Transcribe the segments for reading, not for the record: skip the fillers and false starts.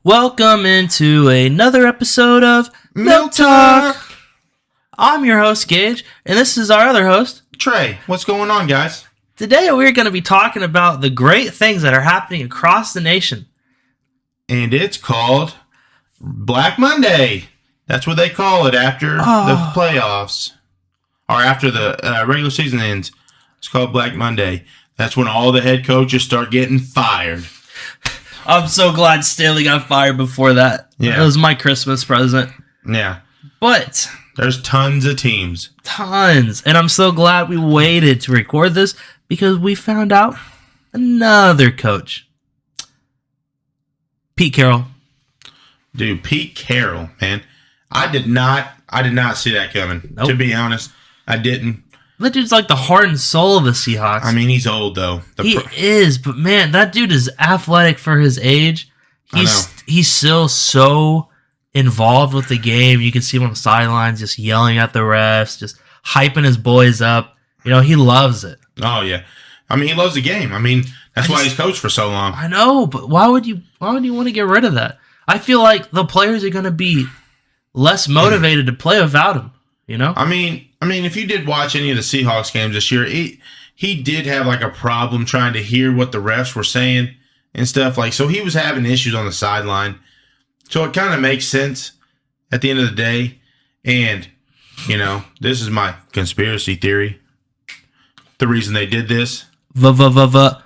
Welcome into another episode of Milk Talk. I'm your host, Gage, and this is our other host, Trey. What's going on, guys? Today we're going to be talking about the great things that are happening across the nation. And it's called Black Monday. That's what they call it after the playoffs. Or after the regular season ends. It's called Black Monday. That's when all the head coaches start getting fired. I'm so glad Staley got fired before that. Yeah. It was my Christmas present. Yeah. But There's tons of teams. tons. And I'm so glad we waited to record this because we found out another coach. Pete Carroll. Dude, Pete Carroll, man. I did not see that coming. Nope. To be honest, I didn't. That dude's like the heart and soul of the Seahawks. I mean, he's old though. He is, but man, that dude is athletic for his age. He's still so involved with the game. You can see him on the sidelines just yelling at the refs, just hyping his boys up. You know, he loves it. Oh yeah. I mean, he loves the game. I mean, that's why he's coached for so long. I know, but why would you want to get rid of that? I feel like the players are going to be less motivated to play without him, you know? I mean, if you did watch any of the Seahawks games this year, he did have like a problem trying to hear what the refs were saying and stuff. Like, so he was having issues on the sideline. So it kind of makes sense at the end of the day. And, you know, this is my conspiracy theory. The reason they did this. Vrabel.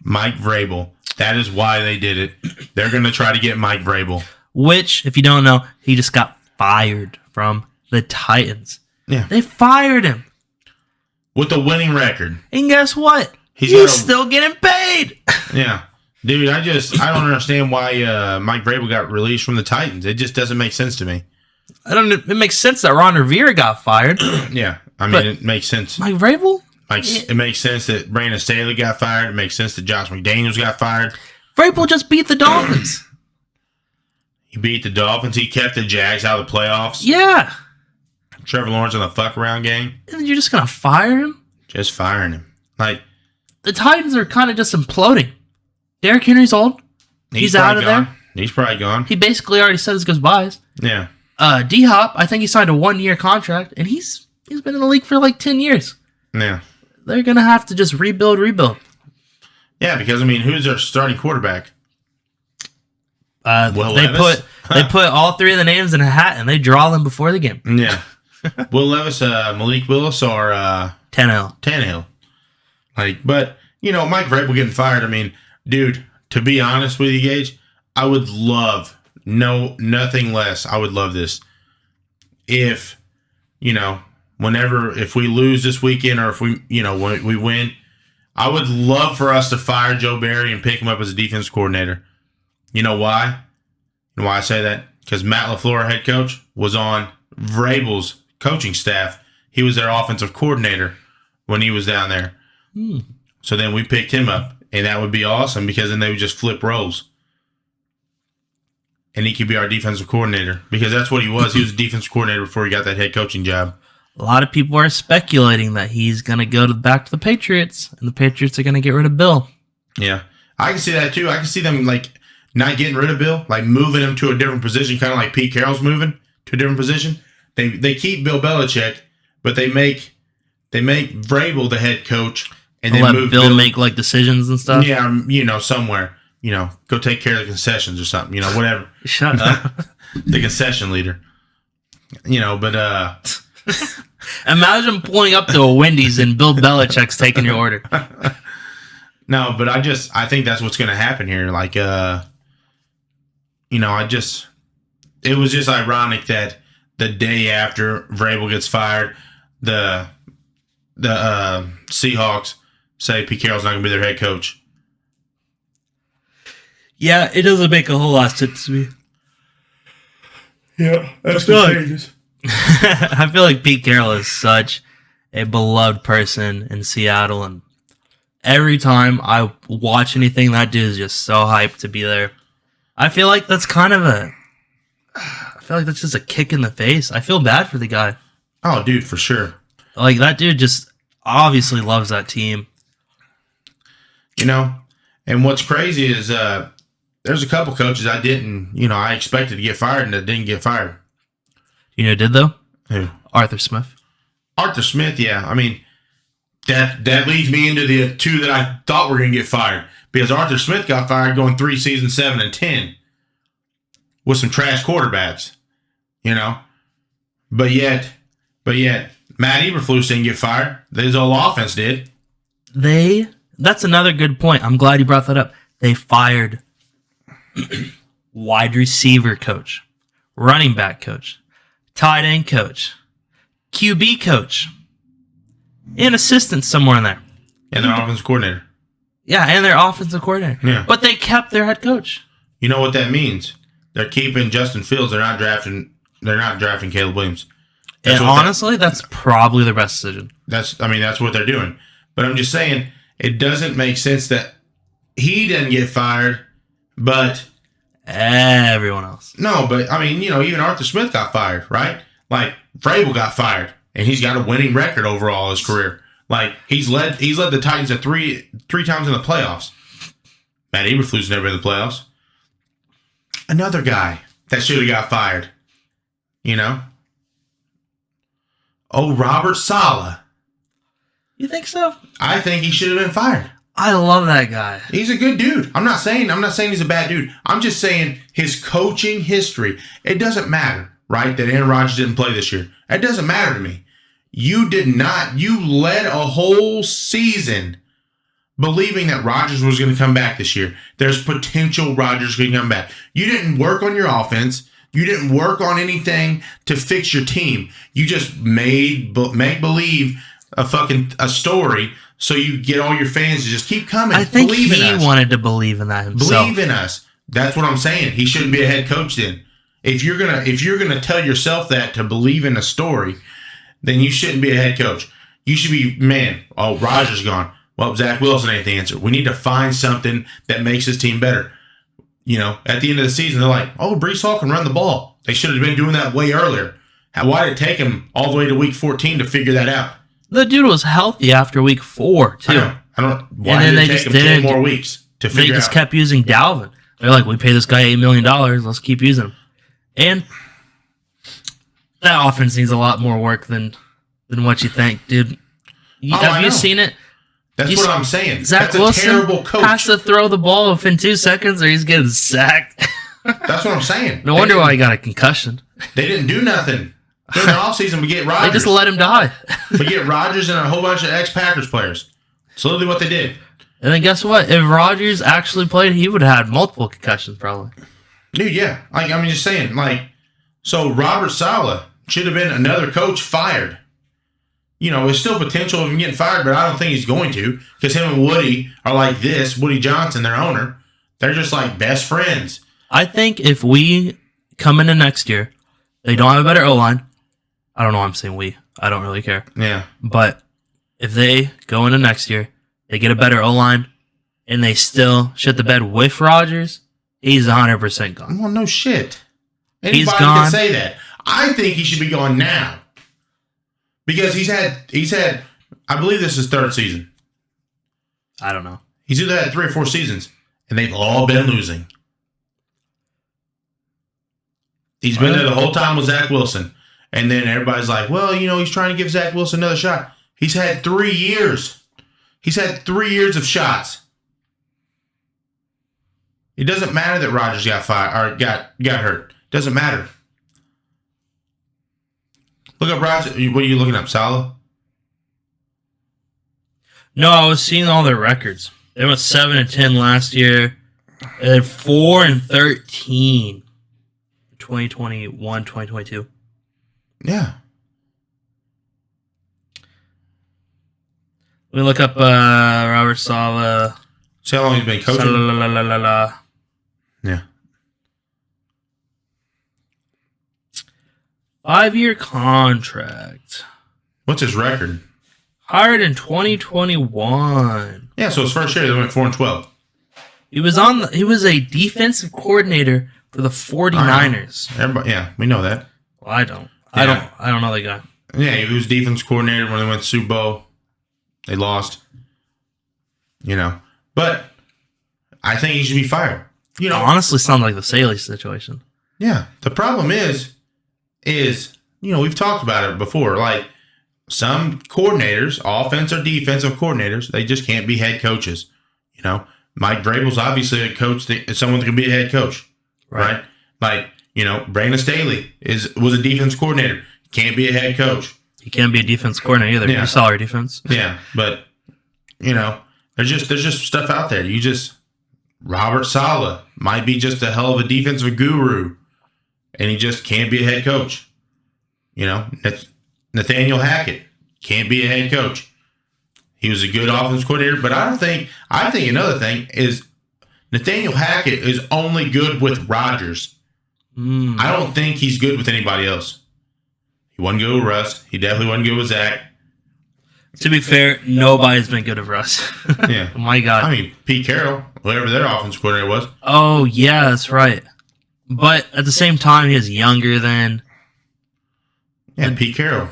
Mike Vrabel. That is why they did it. They're going to try to get Mike Vrabel. Which, if you don't know, he just got fired from the Titans. Yeah. They fired him. With a winning record. And guess what? He's still getting paid. Yeah. Dude, I don't understand why Mike Vrabel got released from the Titans. It just doesn't make sense to me. It makes sense that Ron Rivera got fired. Yeah. I mean, it makes sense. Mike Vrabel? It makes sense that Brandon Staley got fired. It makes sense that Josh McDaniels got fired. Vrabel just beat the Dolphins. He beat the Dolphins. He kept the Jags out of the playoffs. Yeah. Trevor Lawrence in the fuck around game. And you're just going to fire him? Just firing him. Like, the Titans are kind of just imploding. Derrick Henry's old. He's out of gone. there. He's probably gone. He basically already said his goodbyes. Yeah. D-Hop, I think he signed a 1-year contract, and he's been in the league for like 10 years. Yeah. They're going to have to just rebuild. Yeah, because, I mean, who's their starting quarterback? Will they Levis? put all three of the names in a hat, and they draw them before the game. Yeah. Will Levis, Malik Willis, or Tannehill. Like, but, you know, Mike Vrabel getting fired, I mean, dude, to be honest with you, Gage, I would love, nothing less, I would love this. If, you know, if we lose this weekend or if when we win, I would love for us to fire Joe Barry and pick him up as a defense coordinator. You know why? And why I say that? Because Matt LaFleur, head coach, was on Vrabel's coaching staff. He was their offensive coordinator when he was down there. So then we picked him up, and that would be awesome because then they would just flip roles. And he could be our defensive coordinator because that's what he was. He was a defensive coordinator before he got that head coaching job. A lot of people are speculating that he's going to go back to the Patriots, and the Patriots are going to get rid of Bill. Yeah. I can see that, too. I can see them, like, not getting rid of Bill, like moving him to a different position, kind of like Pete Carroll's moving to a different position. They keep Bill Belichick, but they make Vrabel the head coach, and then let Bill make like decisions and stuff. Yeah, you know, somewhere, you know, go take care of the concessions or something, you know, whatever. Shut up, the concession leader. You know, but imagine pulling up to a Wendy's and Bill Belichick's taking your order. No, but I think that's what's going to happen here. Like, you know, it was just ironic that the day after Vrabel gets fired, the Seahawks say Pete Carroll's not going to be their head coach. Yeah, it doesn't make a whole lot of sense to me. Yeah, that's contagious. I feel like Pete Carroll is such a beloved person in Seattle, and every time I watch anything, that dude is just so hyped to be there. I feel like that's just a kick in the face. I feel bad for the guy. Oh, dude, for sure. Like, that dude just obviously loves that team. You know, and what's crazy is there's a couple coaches I expected to get fired and that didn't get fired. You know who did, though? Who? Arthur Smith. Arthur Smith, yeah. I mean, that leads me into the two that I thought were going to get fired. Because Arthur Smith got fired going 3 seasons, 7-10. With some trash quarterbacks. But yet, Matt Eberflus didn't get fired. His whole offense did. That's another good point. I'm glad you brought that up. They fired wide receiver coach, running back coach, tight end coach, QB coach, and assistant somewhere in there. And their offensive coordinator. Yeah, and their offensive coordinator. Yeah. But they kept their head coach. You know what that means? They're keeping Justin Fields. They're not drafting Caleb Williams. That's probably their best decision. That's what they're doing. But I'm just saying, it doesn't make sense that he didn't get fired, but everyone else. No, but even Arthur Smith got fired, right? Like Vrabel got fired, and he's got a winning record overall in his career. Like he's led the Titans to three times in the playoffs. Matt Eberflus never in the playoffs. Another guy that should have got fired. Robert Saleh. You think so? I think he should have been fired. I love that guy. He's a good dude. I'm not saying he's a bad dude. I'm just saying his coaching history. It doesn't matter, right? That Aaron Rodgers didn't play this year. It doesn't matter to me. You did not. You led a whole season believing that Rodgers was going to come back this year. There's potential Rodgers going to come back. You didn't work on your offense. You didn't work on anything to fix your team. You just make believe a story so you get all your fans to just keep coming. I think he wanted to believe in that himself. Believe in us. That's what I'm saying. He shouldn't be a head coach then. If you're gonna tell yourself that to believe in a story, then you shouldn't be a head coach. You should be, Rodgers gone. Well, Zach Wilson ain't the answer. We need to find something that makes this team better. At the end of the season, they're like, Breece Hall can run the ball. They should have been doing that way earlier. Why did it take him all the way to week 14 to figure that out? The dude was healthy after week 4, too. I don't. Why did it take him 10 more weeks to figure out? They just kept using Dalvin. They're like, we pay this guy $8 million. Let's keep using him. And that offense needs a lot more work than what you think, dude. Have you seen it? That's what I'm saying. Zach Wilson terrible coach. Has to throw the ball within 2 seconds or he's getting sacked. That's what I'm saying. No wonder why he got a concussion. They didn't do nothing. During the offseason, we get Rodgers. They just let him die. We get Rodgers and a whole bunch of ex-Packers players. It's literally what they did. And then guess what? If Rodgers actually played, he would have had multiple concussions probably. Dude, yeah. I'm just saying, so Robert Saleh should have been another coach fired. There's still potential of him getting fired, but I don't think he's going to because him and Woody are like this. Woody Johnson, their owner, they're just like best friends. I think if we come into next year, they don't have a better O-line. I don't know why I'm saying we. I don't really care. Yeah. But if they go into next year, they get a better O-line, and they still shit the bed with Rodgers, he's 100% gone. Well, no shit. Anybody can say that. I think he should be gone now. Because he's had, I believe this is his 3rd season. I don't know. He's either had 3 or 4 seasons, and they've all been losing. He's been there the whole time with Zach Wilson. And then everybody's like, well, he's trying to give Zach Wilson another shot. He's had 3 years. He's had 3 years of shots. It doesn't matter that Rodgers got fired or got hurt. It doesn't matter. Look up Rodgers. What are you looking up, Saleh? No, I was seeing all their records. They went 7-10 last year. And 4-13. 2021, 2022. Yeah. Let me look up Robert Saleh. See how long he's been coaching? Yeah. 5-year contract. What's his record? Hired in 2021. Yeah, so his first year they went 4-12. He was a defensive coordinator for the 49ers. Everybody, yeah, we know that. Well, I don't. Yeah. I don't know the guy. Yeah, he was defense coordinator when they went to Super Bowl. They lost. But I think he should be fired. You know, honestly, sounds like the Saley situation. Yeah, the problem is we've talked about it before. Like some coordinators, offense or defensive coordinators, they just can't be head coaches. You know, Mike Vrabel's obviously a coach, someone that can be a head coach, right? Like Brandon Staley was a defense coordinator, can't be a head coach. He can't be a defense coordinator either. You saw our defense. Yeah, but there's just stuff out there. Robert Saleh might be just a hell of a defensive guru, and he just can't be a head coach. Nathaniel Hackett can't be a head coach. He was a good offensive coordinator, but I think another thing is Nathaniel Hackett is only good with Rodgers. I don't think he's good with anybody else. He wasn't good with Russ. He definitely wasn't good with Zach. To be fair, nobody's been good with Russ. Yeah. Oh my God. I mean, Pete Carroll, whoever their offensive coordinator was. Oh, yeah, that's right. But at the same time, he was younger than... Yeah, Pete Carroll.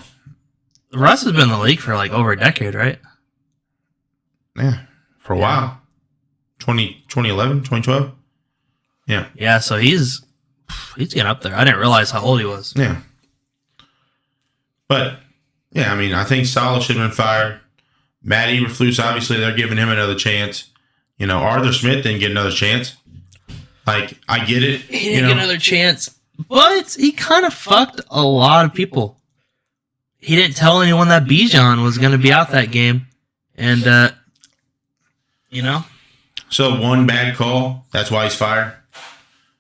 Russ has been in the league for like over a decade, right? Yeah, for a while. 2011, 2012? Yeah. Yeah, so he's getting up there. I didn't realize how old he was. Yeah. But, yeah, I mean, I think Saleh should have been fired. Matt Eberflus, obviously, they're giving him another chance. Arthur Smith didn't get another chance. Like, I get it. He didn't get another chance. But he kind of fucked a lot of people. He didn't tell anyone that Bijan was going to be out that game. And, So, one bad call, that's why he's fired?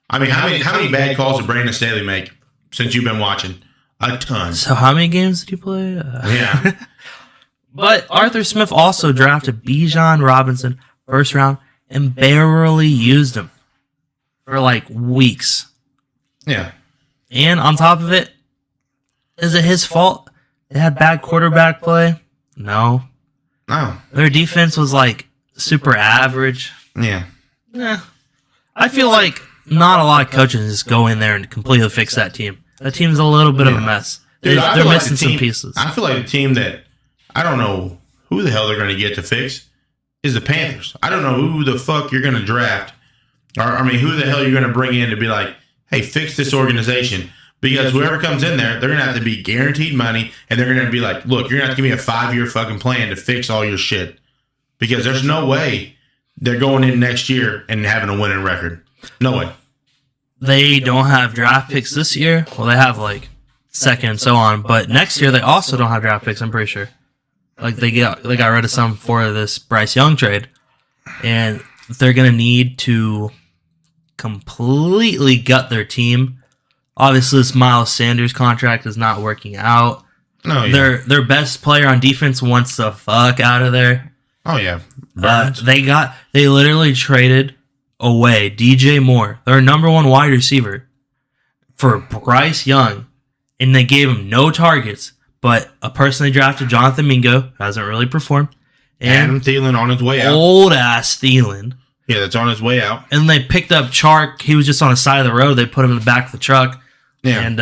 I mean, how many bad calls did Brandon Staley make since you've been watching? A ton. So how many games did he play? Yeah. But Arthur Smith also drafted Bijan Robinson first round and barely used him for like weeks. Yeah. And on top of it, is it his fault they had bad quarterback play? No. No. Their defense was like super average. Yeah. Yeah. I feel like not a lot of coaches just go in there and completely fix that team. That team's a little bit of a mess. Dude, They're missing some pieces. I feel like the team that I don't know who the hell they're going to get to fix is the Panthers. I don't know who the fuck you're going to draft. Or, who the hell you're going to bring in to be like, hey, fix this organization. Because whoever comes in there, they're going to have to be guaranteed money, and they're going to be like, look, you're going to have to give me a 5-year fucking plan to fix all your shit. Because there's no way they're going in next year and having a winning record. No way. They don't have draft picks this year. Well, they have like second and so on. But next year, they also don't have draft picks, I'm pretty sure. Like they got rid of some for this Bryce Young trade. And they're going to need to completely gut their team. Obviously, this Miles Sanders contract is not working out. Oh, yeah. Their best player on defense wants the fuck out of there. Oh, yeah. They literally traded away DJ Moore, their number one wide receiver, for Bryce Young, and they gave him no targets, but a person they drafted, Jonathan Mingo, who hasn't really performed, and Adam Thielen on his way out. Old ass Thielen. Yeah, that's on his way out. And they picked up Chark. He was just on the side of the road. They put him in the back of the truck. Yeah. And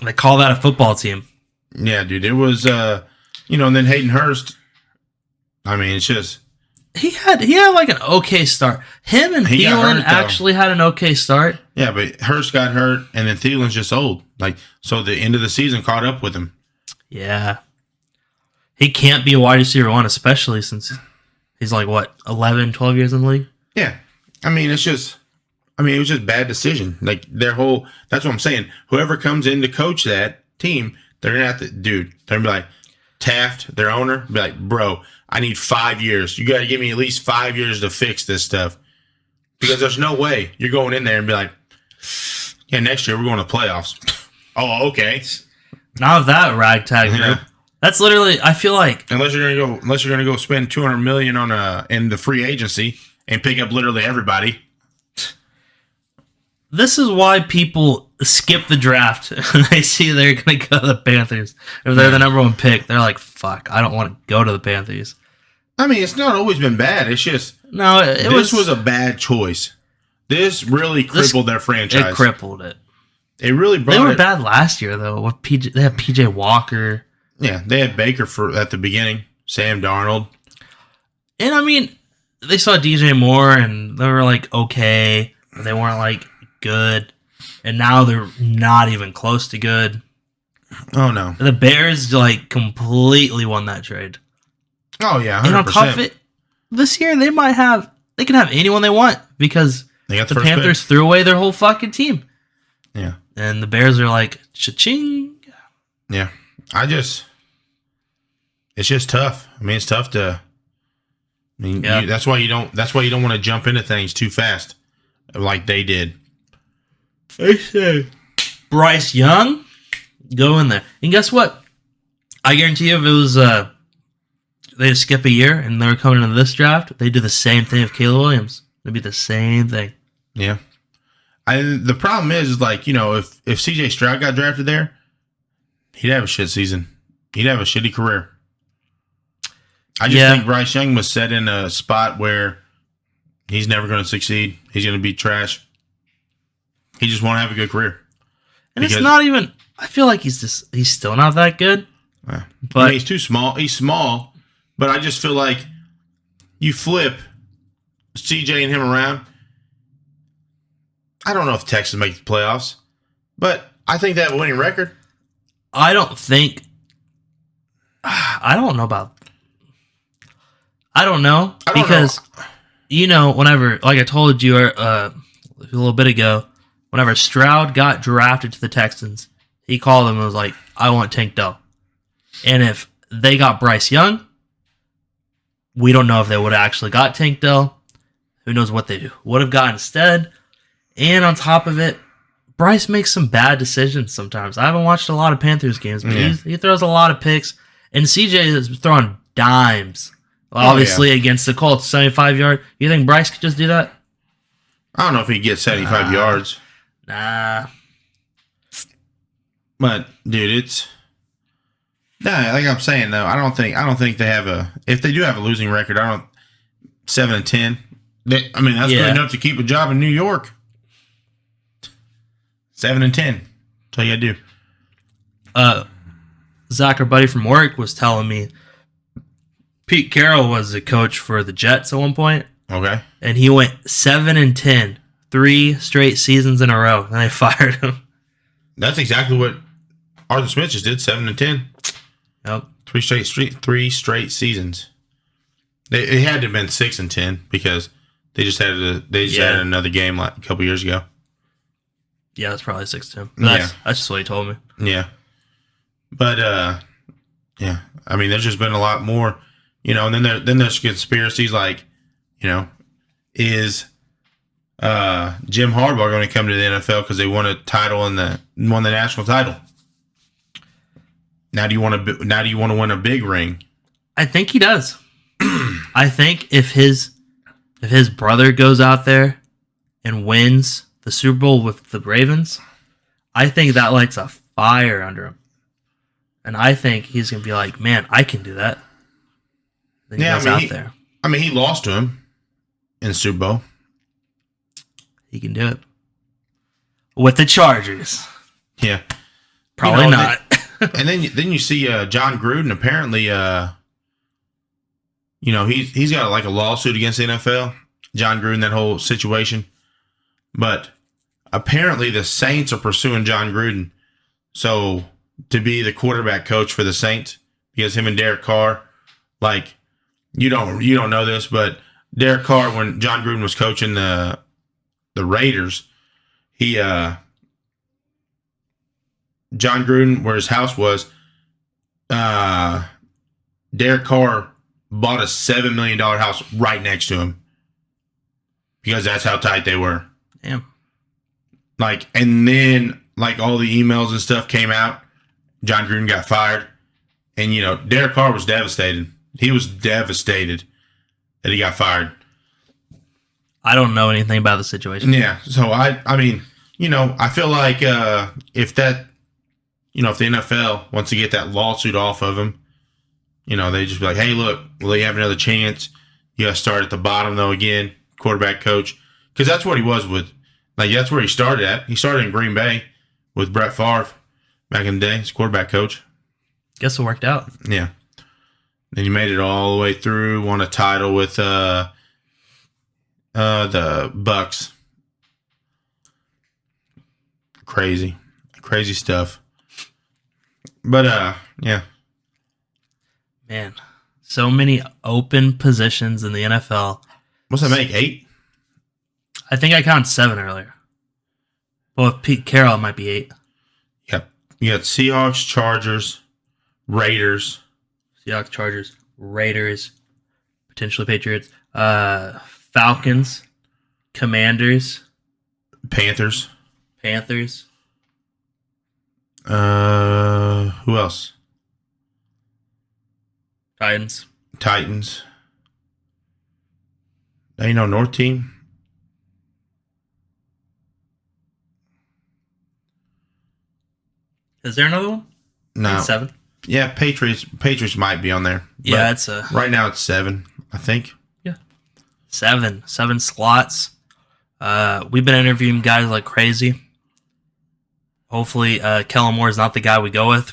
they call that a football team. Yeah, dude. It was, and then Hayden Hurst. I mean, it's just. He had like an okay start. Him and Thielen actually had an okay start. Yeah, but Hurst got hurt, and then Thielen's just old. So the end of the season caught up with him. Yeah. He can't be a wide receiver one, especially since he's like, 11, 12 years in the league? Yeah. it was just bad decision. Like, that's what I'm saying. Whoever comes in to coach that team, they're going to have to, they're going to be like, Taft, their owner, be like, bro, I need 5 years. You got to give me at least 5 years to fix this stuff. Because there's no way you're going in there and be like, yeah, next year we're going to playoffs. Oh, okay. Not that ragtag group. Yeah. That's literally, I feel like, unless you're gonna go spend $200 million in the free agency and pick up literally everybody. This is why people skip the draft and they see they're gonna go to the Panthers. If they're the number one pick, they're like, "Fuck, I don't want to go to the Panthers." It's not always been bad. It's just this was a bad choice. This really crippled their franchise. It crippled it. It really brought. They were bad last year though. With they had PJ Walker. Yeah, they had Baker at the beginning, Sam Darnold. And they saw DJ Moore and they were like okay, but they weren't like good, and now they're not even close to good. Oh no, The Bears like completely won that trade. Oh yeah, 100%. And on top of it, this year they can have anyone they want because they got the Panthers threw away their whole fucking team. Yeah, and the Bears are like cha-ching. Yeah, it's just tough. I mean, it's tough to. I mean, that's why you don't want to jump into things too fast, like they did. They say Bryce Young, go in there, and guess what? I guarantee you, if it was they skip a year and they were coming into this draft, they do the same thing with Caleb Williams. It'd be the same thing. Yeah. The problem is like, you know, if CJ Stroud got drafted there, he'd have a shit season. He'd have a shitty career. I just think Bryce Young was set in a spot where he's never going to succeed. He's going to be trash. He just won't have a good career. And it's not even, I feel like he's still not that good. But I mean, he's too small. He's small, but I just feel like you flip CJ and him around. I don't know if Texas makes the playoffs, but I think they have a winning record. I don't know because you know, whenever, like I told you a little bit ago, whenever Stroud got drafted to the Texans, he called them and was like, "I want Tank Dell." And if they got Bryce Young, we don't know if they would have actually got Tank Dell. Who knows what they would have got instead? And on top of it, Bryce makes some bad decisions sometimes. I haven't watched a lot of Panthers games, but he throws a lot of picks. And CJ is throwing dimes, obviously, against the Colts, 75-yard. You think Bryce could just do that? I don't know if he gets 75 yards. Nah. But, dude, like I'm saying, though, I don't think they have if they do have a losing record, 7-10. That's good enough to keep a job in New York. 7-10. That's all you gotta do. Zach, our buddy from work, was telling me Pete Carroll was the coach for the Jets at one point. Okay. And he went 7-10, 3 straight seasons in a row, and they fired him. That's exactly what Arthur Smith just did, 7-10. Yep. 3 straight seasons. It had to have been 6-10 because they just had another game like a couple years ago. Yeah, that's probably 6-10. That's just what he told me. Yeah. But I mean, there's just been a lot more, you know, and then there's conspiracies like, you know, is Jim Harbaugh going to come to the NFL because they won a title won the national title? Now do you want to win a big ring? I think he does. I think if his brother goes out there and wins the Super Bowl with the Ravens, I think that lights a fire under him. And I think he's going to be like, man, I can do that. Then he goes out there. I mean, he lost to him in the Super Bowl. He can do it. With the Chargers. Yeah. Probably not. And then you see John Gruden, apparently, you know, he's got like a lawsuit against the NFL. John Gruden, that whole situation. But apparently the Saints are pursuing John Gruden. So to be the quarterback coach for the Saints, because him and Derek Carr, like, you don't know this, but Derek Carr, when John Gruden was coaching the Raiders, John Gruden, where his house was, Derek Carr bought a $7 million house right next to him because that's how tight they were. Damn. Like, and then like all the emails and stuff came out. John Gruden got fired, and you know Derek Carr was devastated. He was devastated that he got fired. I don't know anything about the situation. Yeah, so I mean, you know, I feel like if the NFL wants to get that lawsuit off of him, you know, they just be like, hey, look, will you have another chance? You got to start at the bottom though again, quarterback coach, because that's what he was with. Like that's where he started at. He started in Green Bay with Brett Favre back in the day, as quarterback coach. Guess it worked out. Yeah. Then he made it all the way through, won a title with The Bucks. Crazy stuff. But yeah. Man, so many open positions in the NFL. What's that make? 8? I think I counted 7 earlier. Well, with Pete Carroll, it might be 8. Yep. You got Seahawks, Chargers, Raiders. Seahawks, Chargers, Raiders, potentially Patriots, Falcons, Commanders, Panthers. Who else? Titans. Ain't no North team. Is there another one? No. 7? Yeah, Patriots might be on there. Yeah, it's a... Right now it's 7, I think. Yeah. 7 slots. We've been interviewing guys like crazy. Hopefully, Kellen Moore is not the guy we go with.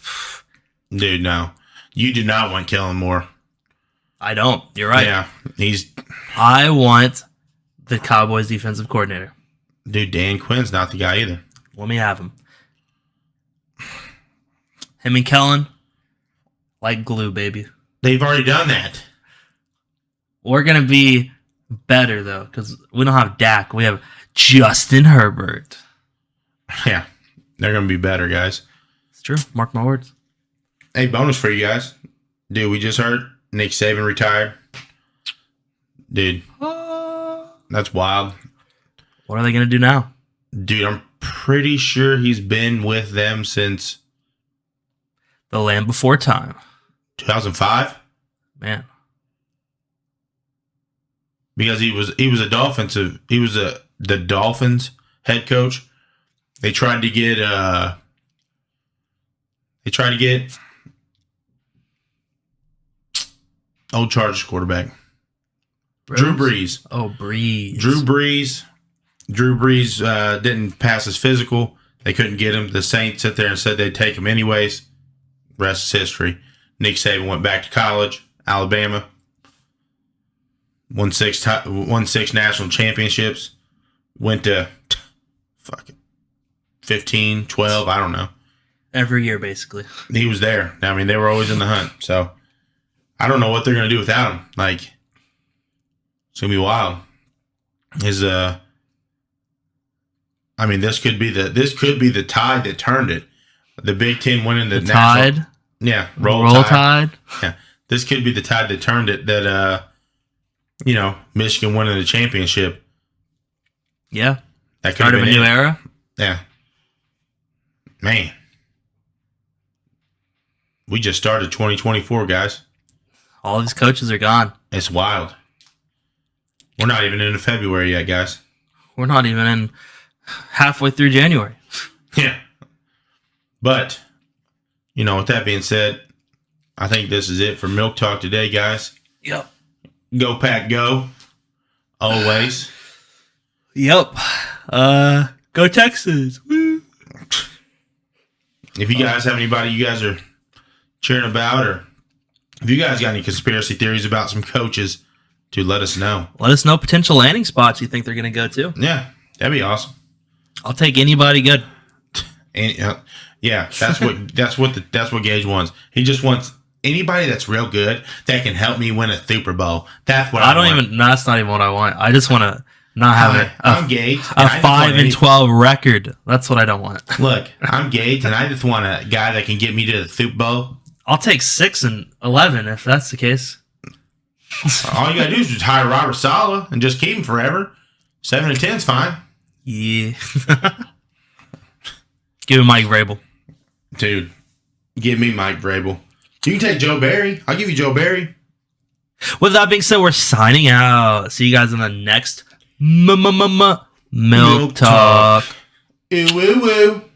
Dude, no. You do not want Kellen Moore. I don't. You're right. Yeah, I want the Cowboys defensive coordinator. Dude, Dan Quinn's not the guy either. Let me have him. Him and Kellen, like glue, baby. They've already done that. We're going to be better, though, because we don't have Dak. We have Justin Herbert. Yeah, they're going to be better, guys. It's true. Mark my words. Hey, bonus for you guys. Dude, we just heard Nick Saban retired. Dude, that's wild. What are they going to do now? Dude, I'm pretty sure he's been with them since... The Land Before Time. 2005? Man. Because he was the Dolphins head coach. They tried to get old Chargers quarterback. Drew Brees. Oh, Brees. Drew Brees didn't pass his physical. They couldn't get him. The Saints sit there and said they'd take him anyways. Rest is history. Nick Saban went back to college, Alabama. Won six national championships. Went to 15, 12, I don't know. Every year, basically. He was there. I mean, they were always in the hunt. So, I don't know what they're going to do without him. Like, it's going to be wild. This could be the tide that turned it. The Big Ten winning the national, tide. Yeah, roll tide. Yeah, this could be the tide that turned it. That Michigan winning the championship. Yeah, that could start of a new era. Yeah, man, we just started 2024, guys. All these coaches are gone. It's wild. We're not even into February yet, guys. We're not even in halfway through January. Yeah. But, with that being said, I think this is it for Milk Talk today, guys. Yep. Go Pack Go. Always. Yep. Go Texas. Woo. If you guys have anybody you guys are cheering about, or if you guys got any conspiracy theories about some coaches, dude, let us know. Let us know potential landing spots you think they're going to go to. Yeah, that'd be awesome. I'll take anybody good. And, yeah, that's what Gage wants. He just wants anybody that's real good that can help me win a Super Bowl. That's what I want. No, that's not even what I want. I just want to not have I'm Gage. A 5-12 record. That's what I don't want. Look, I'm Gage, and I just want a guy that can get me to the Super Bowl. I'll take 6-11 if that's the case. All you gotta do is just hire Robert Saleh and just keep him forever. 7-10's fine. Yeah. Give him Mike Vrabel. Dude, give me Mike Vrabel. You can take Joe Barry. I'll give you Joe Barry. With that being said, we're signing out. See you guys in the next Milk Talk. Ew, woo, woo.